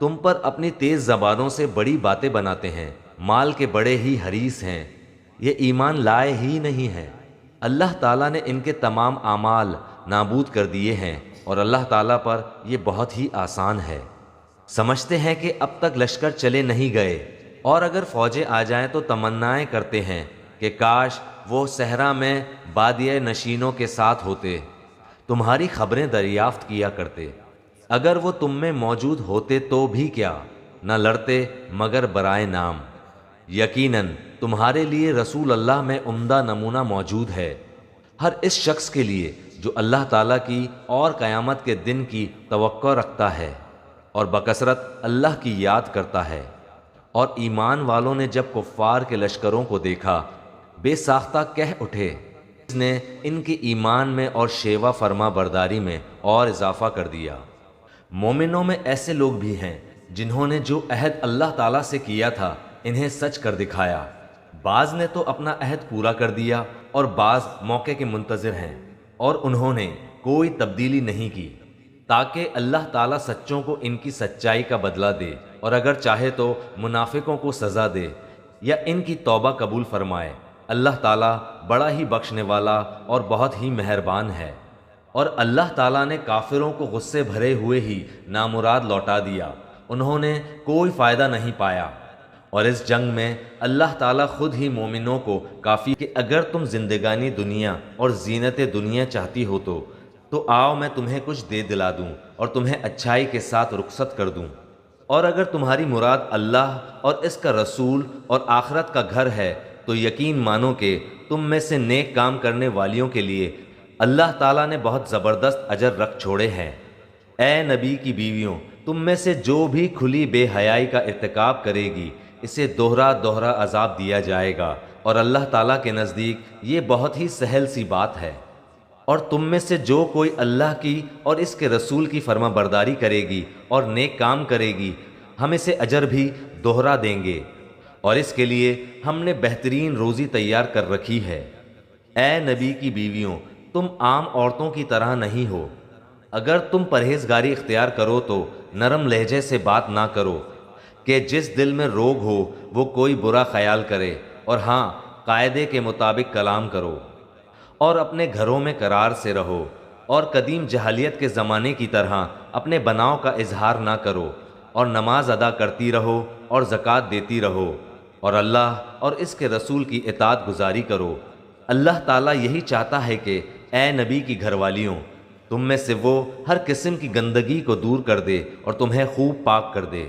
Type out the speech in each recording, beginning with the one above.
تم پر اپنی تیز زبانوں سے بڑی باتیں بناتے ہیں، مال کے بڑے ہی حریص ہیں، یہ ایمان لائے ہی نہیں ہیں۔ اللہ تعالیٰ نے ان کے تمام اعمال نابود کر دیے ہیں، اور اللہ تعالیٰ پر یہ بہت ہی آسان ہے۔ سمجھتے ہیں کہ اب تک لشکر چلے نہیں گئے، اور اگر فوجیں آ جائیں تو تمنائیں کرتے ہیں کہ کاش وہ صحرا میں بادیہ نشینوں کے ساتھ ہوتے، تمہاری خبریں دریافت کیا کرتے۔ اگر وہ تم میں موجود ہوتے تو بھی کیا، نہ لڑتے مگر برائے نام۔ یقیناً تمہارے لیے رسول اللہ میں عمدہ نمونہ موجود ہے، ہر اس شخص کے لیے جو اللہ تعالیٰ کی اور قیامت کے دن کی توقع رکھتا ہے اور بکثرت اللہ کی یاد کرتا ہے۔ اور ایمان والوں نے جب کفار کے لشکروں کو دیکھا، بے ساختہ کہہ اٹھے، اس نے ان کی ایمان میں اور شیوا فرما برداری میں اور اضافہ کر دیا۔ مومنوں میں ایسے لوگ بھی ہیں جنہوں نے جو عہد اللہ تعالیٰ سے کیا تھا انہیں سچ کر دکھایا، بعض نے تو اپنا عہد پورا کر دیا اور بعض موقع کے منتظر ہیں، اور انہوں نے کوئی تبدیلی نہیں کی تاکہ اللہ تعالیٰ سچوں کو ان کی سچائی کا بدلہ دے، اور اگر چاہے تو منافقوں کو سزا دے یا ان کی توبہ قبول فرمائے۔ اللہ تعالیٰ بڑا ہی بخشنے والا اور بہت ہی مہربان ہے۔ اور اللہ تعالیٰ نے کافروں کو غصے بھرے ہوئے ہی نامراد لوٹا دیا، انہوں نے کوئی فائدہ نہیں پایا۔ اور اس جنگ میں اللہ تعالیٰ خود ہی مومنوں کو کافی کہ اگر تم زندگانی دنیا اور زینت دنیا چاہتی ہو تو آؤ میں تمہیں کچھ دے دلا دوں اور تمہیں اچھائی کے ساتھ رخصت کر دوں۔ اور اگر تمہاری مراد اللہ اور اس کا رسول اور آخرت کا گھر ہے تو یقین مانو کہ تم میں سے نیک کام کرنے والیوں کے لیے اللہ تعالیٰ نے بہت زبردست اجر رکھ چھوڑے ہیں۔ اے نبی کی بیویوں، تم میں سے جو بھی کھلی بے حیائی کا ارتکاب کرے گی اسے دوہرا دوہرا عذاب دیا جائے گا، اور اللہ تعالیٰ کے نزدیک یہ بہت ہی سہل سی بات ہے۔ اور تم میں سے جو کوئی اللہ کی اور اس کے رسول کی فرما برداری کرے گی اور نیک کام کرے گی ہم اسے اجر بھی دوہرا دیں گے، اور اس کے لیے ہم نے بہترین روزی تیار کر رکھی ہے۔ اے نبی کی بیویوں، تم عام عورتوں کی طرح نہیں ہو، اگر تم پرہیزگاری اختیار کرو تو نرم لہجے سے بات نہ کرو کہ جس دل میں روگ ہو وہ کوئی برا خیال کرے، اور ہاں قاعدے کے مطابق کلام کرو، اور اپنے گھروں میں قرار سے رہو، اور قدیم جاہلیت کے زمانے کی طرح اپنے بناؤ کا اظہار نہ کرو، اور نماز ادا کرتی رہو اور زکوٰۃ دیتی رہو، اور اللہ اور اس کے رسول کی اطاعت گزاری کرو۔ اللہ تعالیٰ یہی چاہتا ہے کہ اے نبی کی گھر والیوں، تم میں سے وہ ہر قسم کی گندگی کو دور کر دے اور تمہیں خوب پاک کر دے،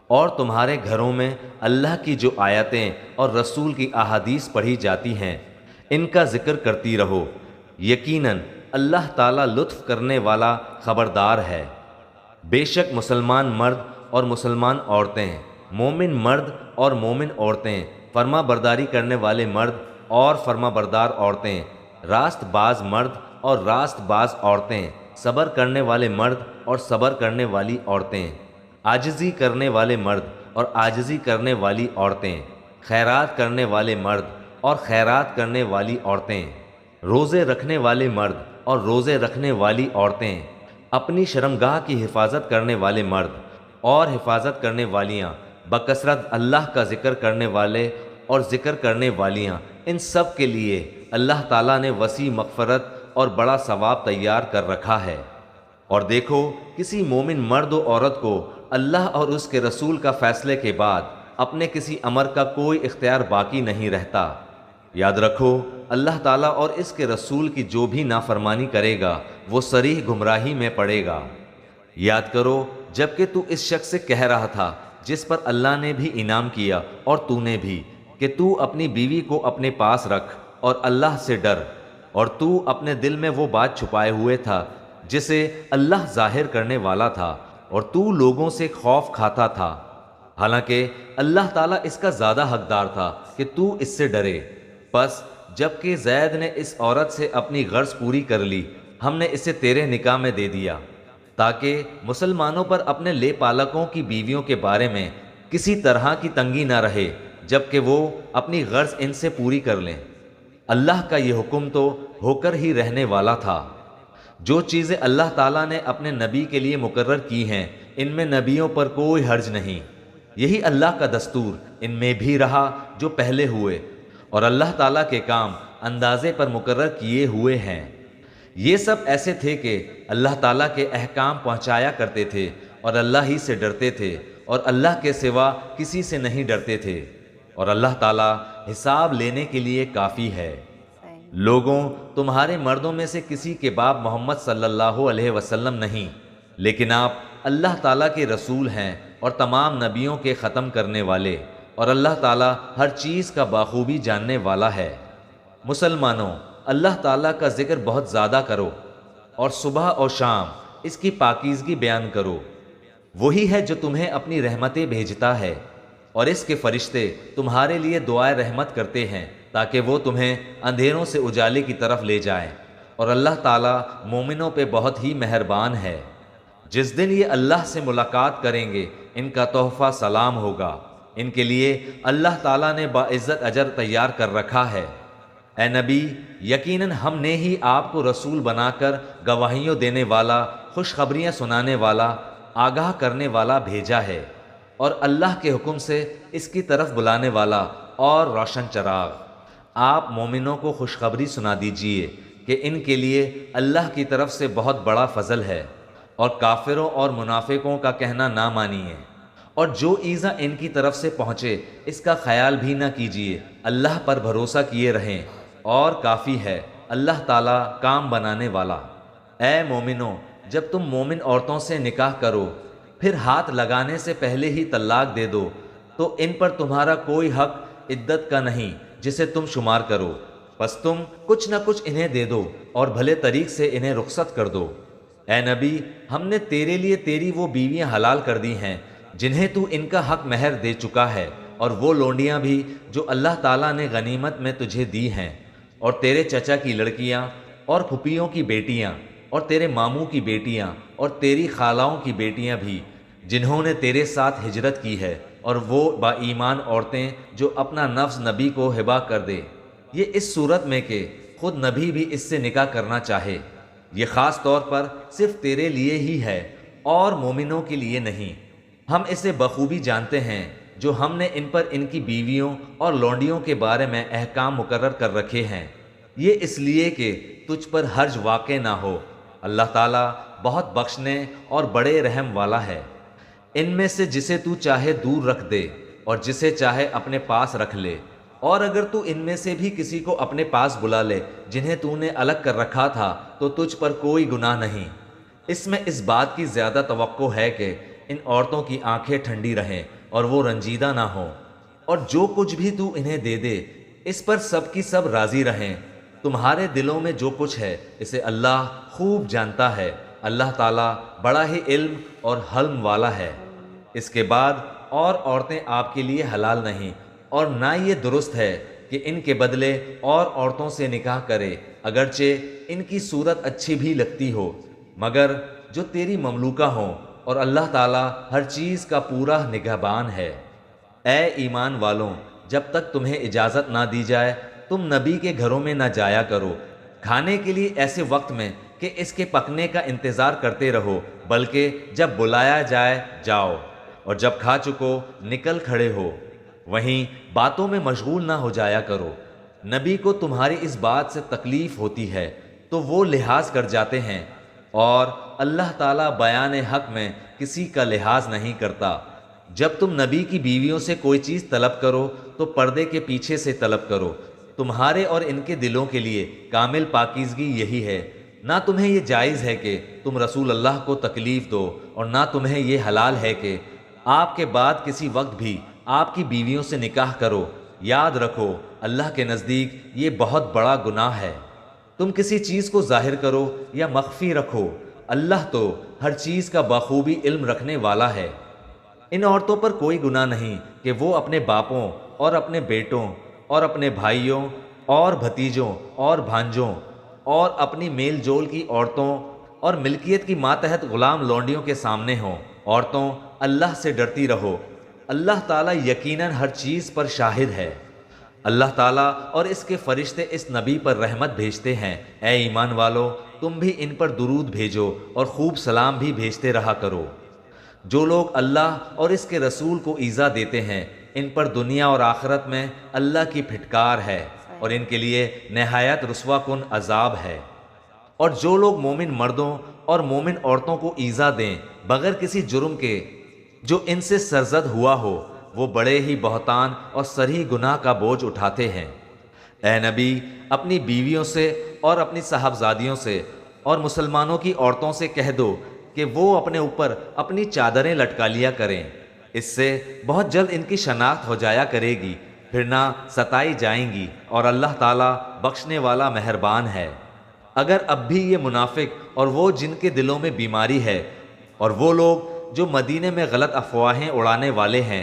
اور تمہارے گھروں میں اللہ کی جو آیتیں اور رسول کی احادیث پڑھی جاتی ہیں ان کا ذکر کرتی رہو، یقیناً اللہ تعالیٰ لطف کرنے والا خبردار ہے۔ بے شک مسلمان مرد اور مسلمان عورتیں، مومن مرد اور مومن عورتیں، فرما برداری کرنے والے مرد اور فرما بردار عورتیں، راست باز مرد اور راست باز عورتیں، صبر کرنے والے مرد اور صبر کرنے والی عورتیں، عاجزی کرنے والے مرد اور عاجزی کرنے والی عورتیں، خیرات کرنے والے مرد اور خیرات کرنے والی عورتیں، روزے رکھنے والے مرد اور روزے رکھنے والی عورتیں، اپنی شرمگاہ کی حفاظت کرنے والے مرد اور حفاظت کرنے والیاں، بکثرت اللہ کا ذکر کرنے والے اور ذکر کرنے والیاں، ان سب کے لیے اللہ تعالیٰ نے وسیع مغفرت اور بڑا ثواب تیار کر رکھا ہے۔ اور دیکھو کسی مومن مرد و عورت کو اللہ اور اس کے رسول کا فیصلے کے بعد اپنے کسی امر کا کوئی اختیار باقی نہیں رہتا۔ یاد رکھو اللہ تعالیٰ اور اس کے رسول کی جو بھی نافرمانی کرے گا وہ صریح گمراہی میں پڑے گا۔ یاد کرو جبکہ تو اس شخص سے کہہ رہا تھا جس پر اللہ نے بھی انعام کیا اور تو نے بھی، کہ تو اپنی بیوی کو اپنے پاس رکھ اور اللہ سے ڈر، اور تو اپنے دل میں وہ بات چھپائے ہوئے تھا جسے اللہ ظاہر کرنے والا تھا، اور تو لوگوں سے خوف کھاتا تھا، حالانکہ اللہ تعالیٰ اس کا زیادہ حقدار تھا کہ تو اس سے ڈرے۔ پس جبکہ زید نے اس عورت سے اپنی غرض پوری کر لی، ہم نے اسے تیرے نکاح میں دے دیا تاکہ مسلمانوں پر اپنے لے پالکوں کی بیویوں کے بارے میں کسی طرح کی تنگی نہ رہے جبکہ وہ اپنی غرض ان سے پوری کر لیں۔ اللہ کا یہ حکم تو ہو کر ہی رہنے والا تھا۔ جو چیزیں اللہ تعالیٰ نے اپنے نبی کے لیے مقرر کی ہیں ان میں نبیوں پر کوئی حرج نہیں، یہی اللہ کا دستور ان میں بھی رہا جو پہلے ہوئے، اور اللہ تعالیٰ کے کام اندازے پر مقرر کیے ہوئے ہیں۔ یہ سب ایسے تھے کہ اللہ تعالیٰ کے احکام پہنچایا کرتے تھے اور اللہ ہی سے ڈرتے تھے اور اللہ کے سوا کسی سے نہیں ڈرتے تھے، اور اللہ تعالیٰ حساب لینے کے لیے کافی ہے۔ لوگوں، تمہارے مردوں میں سے کسی کے باپ محمد صلی اللہ علیہ وسلم نہیں، لیکن آپ اللہ تعالیٰ کے رسول ہیں اور تمام نبیوں کے ختم کرنے والے، اور اللہ تعالیٰ ہر چیز کا بخوبی جاننے والا ہے۔ مسلمانوں، اللہ تعالیٰ کا ذکر بہت زیادہ کرو اور صبح اور شام اس کی پاکیزگی بیان کرو۔ وہی ہے جو تمہیں اپنی رحمتیں بھیجتا ہے، اور اس کے فرشتے تمہارے لیے دعائے رحمت کرتے ہیں تاکہ وہ تمہیں اندھیروں سے اجالے کی طرف لے جائیں، اور اللہ تعالیٰ مومنوں پہ بہت ہی مہربان ہے۔ جس دن یہ اللہ سے ملاقات کریں گے ان کا تحفہ سلام ہوگا، ان کے لیے اللہ تعالیٰ نے باعزت اجر تیار کر رکھا ہے۔ اے نبی، یقیناً ہم نے ہی آپ کو رسول بنا کر گواہیوں دینے والا، خوشخبریاں سنانے والا، آگاہ کرنے والا بھیجا ہے، اور اللہ کے حکم سے اس کی طرف بلانے والا اور روشن چراغ۔ آپ مومنوں کو خوشخبری سنا دیجئے کہ ان کے لیے اللہ کی طرف سے بہت بڑا فضل ہے، اور کافروں اور منافقوں کا کہنا نہ مانیے، اور جو ایذا ان کی طرف سے پہنچے اس کا خیال بھی نہ کیجیے، اللہ پر بھروسہ کیے رہیں، اور کافی ہے اللہ تعالیٰ کام بنانے والا۔ اے مومنوں، جب تم مومن عورتوں سے نکاح کرو پھر ہاتھ لگانے سے پہلے ہی طلاق دے دو تو ان پر تمہارا کوئی حق عدت کا نہیں جسے تم شمار کرو، پس تم کچھ نہ کچھ انہیں دے دو اور بھلے طریق سے انہیں رخصت کر دو۔ اے نبی، ہم نے تیرے لیے تیری وہ بیویاں حلال کر دی ہیں جنہیں تو ان کا حق مہر دے چکا ہے، اور وہ لونڈیاں بھی جو اللہ تعالیٰ نے غنیمت میں تجھے دی ہیں، اور تیرے چچا کی لڑکیاں اور پھپھیوں کی بیٹیاں، اور تیرے ماموں کی بیٹیاں، اور تیری خالاؤں کی بیٹیاں بھی جنہوں نے تیرے ساتھ ہجرت کی ہے، اور وہ با ایمان عورتیں جو اپنا نفس نبی کو ہبہ کر دے، یہ اس صورت میں کہ خود نبی بھی اس سے نکاح کرنا چاہے۔ یہ خاص طور پر صرف تیرے لیے ہی ہے اور مومنوں کے لیے نہیں۔ ہم اسے بخوبی جانتے ہیں جو ہم نے ان پر ان کی بیویوں اور لونڈیوں کے بارے میں احکام مقرر کر رکھے ہیں، یہ اس لیے کہ تجھ پر حرج واقع نہ ہو۔ اللہ تعالیٰ بہت بخشنے اور بڑے رحم والا ہے۔ ان میں سے جسے تو چاہے دور رکھ دے اور جسے چاہے اپنے پاس رکھ لے، اور اگر تو ان میں سے بھی کسی کو اپنے پاس بلا لے جنہیں تو نے الگ کر رکھا تھا تو تجھ پر کوئی گناہ نہیں۔ اس میں اس بات کی زیادہ توقع ہے کہ ان عورتوں کی آنکھیں ٹھنڈی رہیں اور وہ رنجیدہ نہ ہوں، اور جو کچھ بھی تو انہیں دے دے اس پر سب کی سب راضی رہیں۔ تمہارے دلوں میں جو کچھ ہے اسے اللہ خوب جانتا ہے، اللہ تعالیٰ بڑا ہی علم اور حلم والا ہے۔ اس کے بعد اور عورتیں آپ کے لیے حلال نہیں، اور نہ یہ درست ہے کہ ان کے بدلے اور عورتوں سے نکاح کرے اگرچہ ان کی صورت اچھی بھی لگتی ہو، مگر جو تیری مملوکہ ہوں، اور اللہ تعالیٰ ہر چیز کا پورا نگہبان ہے۔ اے ایمان والوں، جب تک تمہیں اجازت نہ دی جائے تم نبی کے گھروں میں نہ جایا کرو کھانے کے لیے ایسے وقت میں کہ اس کے پکنے کا انتظار کرتے رہو، بلکہ جب بلایا جائے جاؤ، اور جب کھا چکو نکل کھڑے ہو۔ وہیں باتوں میں مشغول نہ ہو جایا کرو۔ نبی کو تمہاری اس بات سے تکلیف ہوتی ہے تو وہ لحاظ کر جاتے ہیں، اور اللہ تعالیٰ بیان حق میں کسی کا لحاظ نہیں کرتا۔ جب تم نبی کی بیویوں سے کوئی چیز طلب کرو تو پردے کے پیچھے سے طلب کرو، تمہارے اور ان کے دلوں کے لیے کامل پاکیزگی یہی ہے۔ نہ تمہیں یہ جائز ہے کہ تم رسول اللہ کو تکلیف دو، اور نہ تمہیں یہ حلال ہے کہ آپ کے بعد کسی وقت بھی آپ کی بیویوں سے نکاح کرو۔ یاد رکھو، اللہ کے نزدیک یہ بہت بڑا گناہ ہے۔ تم کسی چیز کو ظاہر کرو یا مخفی رکھو، اللہ تو ہر چیز کا بخوبی علم رکھنے والا ہے۔ ان عورتوں پر کوئی گناہ نہیں کہ وہ اپنے باپوں اور اپنے بیٹوں اور اپنے بھائیوں اور بھتیجوں اور بھانجوں اور اپنی میل جول کی عورتوں اور ملکیت کی ماتحت غلام لونڈیوں کے سامنے ہوں۔ عورتوں، اللہ سے ڈرتی رہو، اللہ تعالیٰ یقیناً ہر چیز پر شاہد ہے۔ اللہ تعالیٰ اور اس کے فرشتے اس نبی پر رحمت بھیجتے ہیں۔ اے ایمان والو، تم بھی ان پر درود بھیجو اور خوب سلام بھی بھیجتے رہا کرو۔ جو لوگ اللہ اور اس کے رسول کو ایذا دیتے ہیں ان پر دنیا اور آخرت میں اللہ کی پھٹکار ہے اور ان کے لیے نہایت رسوا کن عذاب ہے۔ اور جو لوگ مومن مردوں اور مومن عورتوں کو ایذا دیں بغیر کسی جرم کے جو ان سے سرزد ہوا ہو، وہ بڑے ہی بہتان اور صریح گناہ کا بوجھ اٹھاتے ہیں۔ اے نبی، اپنی بیویوں سے اور اپنی صاحبزادیوں سے اور مسلمانوں کی عورتوں سے کہہ دو کہ وہ اپنے اوپر اپنی چادریں لٹکا لیا کریں، اس سے بہت جلد ان کی شناخت ہو جایا کرے گی، پھر نہ ستائی جائیں گی، اور اللہ تعالیٰ بخشنے والا مہربان ہے۔ اگر اب بھی یہ منافق اور وہ جن کے دلوں میں بیماری ہے اور وہ لوگ جو مدینے میں غلط افواہیں اڑانے والے ہیں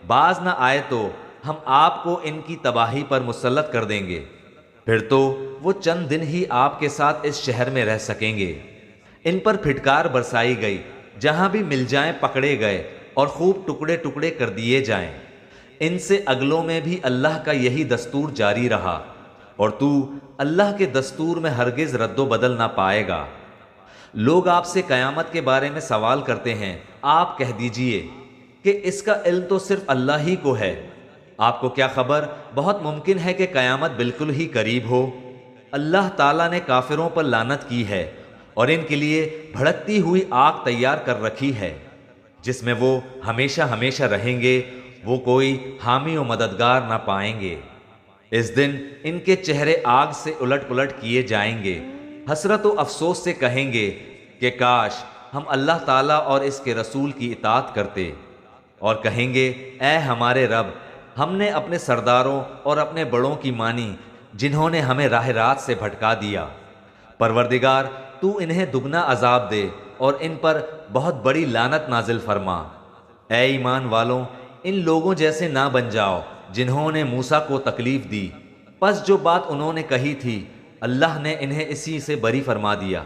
باز نہ آئے تو ہم آپ کو ان کی تباہی پر مسلط کر دیں گے، پھر تو وہ چند دن ہی آپ کے ساتھ اس شہر میں رہ سکیں گے۔ ان پر پھٹکار برسائی گئی، جہاں بھی مل جائیں پکڑے گئے اور خوب ٹکڑے ٹکڑے کر دیے جائیں۔ ان سے اگلوں میں بھی اللہ کا یہی دستور جاری رہا، اور تو اللہ کے دستور میں ہرگز رد و بدل نہ پائے گا۔ لوگ آپ سے قیامت کے بارے میں سوال کرتے ہیں، آپ کہہ دیجئے کہ اس کا علم تو صرف اللہ ہی کو ہے۔ آپ کو کیا خبر، بہت ممکن ہے کہ قیامت بالکل ہی قریب ہو۔ اللہ تعالیٰ نے کافروں پر لعنت کی ہے اور ان کے لیے بھڑکتی ہوئی آگ تیار کر رکھی ہے جس میں وہ ہمیشہ ہمیشہ رہیں گے، وہ کوئی حامی و مددگار نہ پائیں گے۔ اس دن ان کے چہرے آگ سے الٹ پلٹ کیے جائیں گے، حسرت و افسوس سے کہیں گے کہ کاش ہم اللہ تعالیٰ اور اس کے رسول کی اطاعت کرتے، اور کہیں گے اے ہمارے رب، ہم نے اپنے سرداروں اور اپنے بڑوں کی مانی جنہوں نے ہمیں راہ راست سے بھٹکا دیا۔ پروردگار، تو انہیں دگنا عذاب دے اور ان پر بہت بڑی لعنت نازل فرما۔ اے ایمان والوں، ان لوگوں جیسے نہ بن جاؤ جنہوں نے موسیٰ کو تکلیف دی، پس جو بات انہوں نے کہی تھی اللہ نے انہیں اسی سے بری فرما دیا،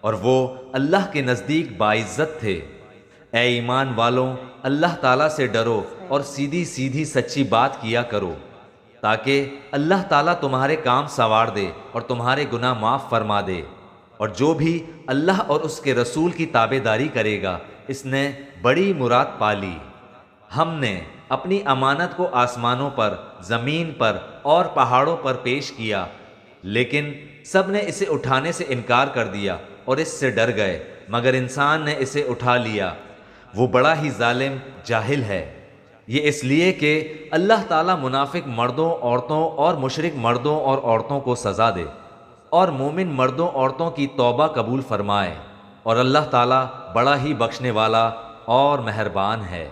اور وہ اللہ کے نزدیک باعزت تھے۔ اے ایمان والوں، اللہ تعالیٰ سے ڈرو اور سیدھی سیدھی سچی بات کیا کرو، تاکہ اللہ تعالیٰ تمہارے کام سنوار دے اور تمہارے گناہ معاف فرما دے۔ اور جو بھی اللہ اور اس کے رسول کی تابع داری کرے گا اس نے بڑی مراد پالی۔ ہم نے اپنی امانت کو آسمانوں پر، زمین پر اور پہاڑوں پر پیش کیا، لیکن سب نے اسے اٹھانے سے انکار کر دیا اور اس سے ڈر گئے، مگر انسان نے اسے اٹھا لیا۔ وہ بڑا ہی ظالم جاہل ہے۔ یہ اس لیے کہ اللہ تعالیٰ منافق مردوں، عورتوں اور مشرک مردوں اور عورتوں کو سزا دے، اور مومن مردوں عورتوں کی توبہ قبول فرمائے، اور اللہ تعالیٰ بڑا ہی بخشنے والا اور مہربان ہے۔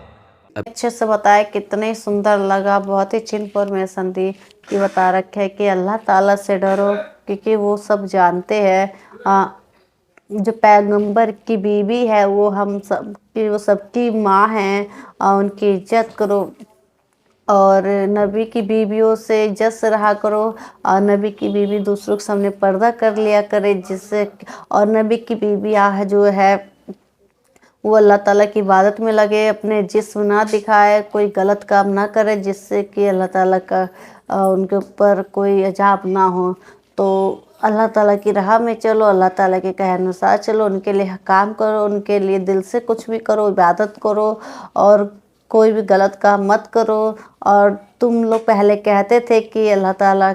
اچھے سے بتایا، کتنے سندر لگا، بہت ہی انفارمیشن دی کہ بتا رکھا ہے کہ اللہ تعالیٰ سے ڈرو کیونکہ وہ سب جانتے ہیں۔ جو پیغمبر کی بیوی ہے وہ ہم سب کی، وہ سب کی ماں ہیں، ان کی عزت کرو، اور نبی کی بیویوں سے عزت سے رہا کرو، اور نبی کی بیوی دوسروں کے سامنے پردہ کر لیا کرے، جس سے اور نبی کی بیوی جو ہے وہ اللہ تعالیٰ کی عبادت میں لگے، اپنے جسم نہ دکھائے، کوئی غلط کام نہ کرے جس سے کہ اللہ تعالیٰ کا ان کے اوپر کوئی عذاب نہ ہو۔ تو اللہ تعالیٰ کی راہ میں چلو، اللہ تعالیٰ کے کہے انوسار چلو، ان کے لیے کام کرو، ان کے لیے دل سے کچھ بھی کرو، عبادت کرو، اور کوئی بھی غلط کام مت کرو۔ اور تم لوگ پہلے کہتے تھے کہ اللہ تعالیٰ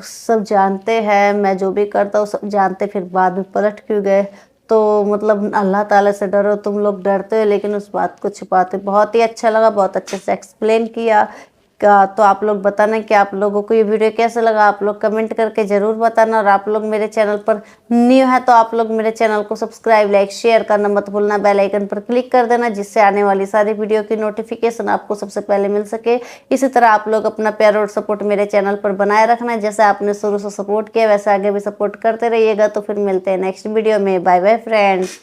سب جانتے ہیں، میں جو بھی کرتا ہوں سب جانتے، پھر بعد میں پلٹ کیوں گئے؟ تو مطلب اللہ تعالیٰ سے ڈرو، تم لوگ ڈرتے ہو لیکن اس بات کو چھپاتے۔ بہت ہی اچھا لگا، بہت اچھے سے ایکسپلین کیا۔ تو آپ لوگ بتانا کہ آپ لوگوں کو یہ ویڈیو کیسے لگا، آپ لوگ کمنٹ کر کے ضرور بتانا، اور آپ لوگ میرے چینل پر نیو ہے تو آپ لوگ میرے چینل کو سبسکرائب، لائک، شیئر کرنا مت بھولنا، بیل آئیکن پر کلک کر دینا، جس سے آنے والی ساری ویڈیو کی نوٹیفیکیشن آپ کو سب سے پہلے مل سکے۔ اسی طرح آپ لوگ اپنا پیار اور سپورٹ میرے چینل پر بنائے رکھنا، جیسے آپ نے شروع سے سپورٹ کیا ویسے آگے بھی سپورٹ کرتے رہیے گا۔ تو پھر ملتے ہیں نیکسٹ ویڈیو میں، بائے بائے فرینڈس۔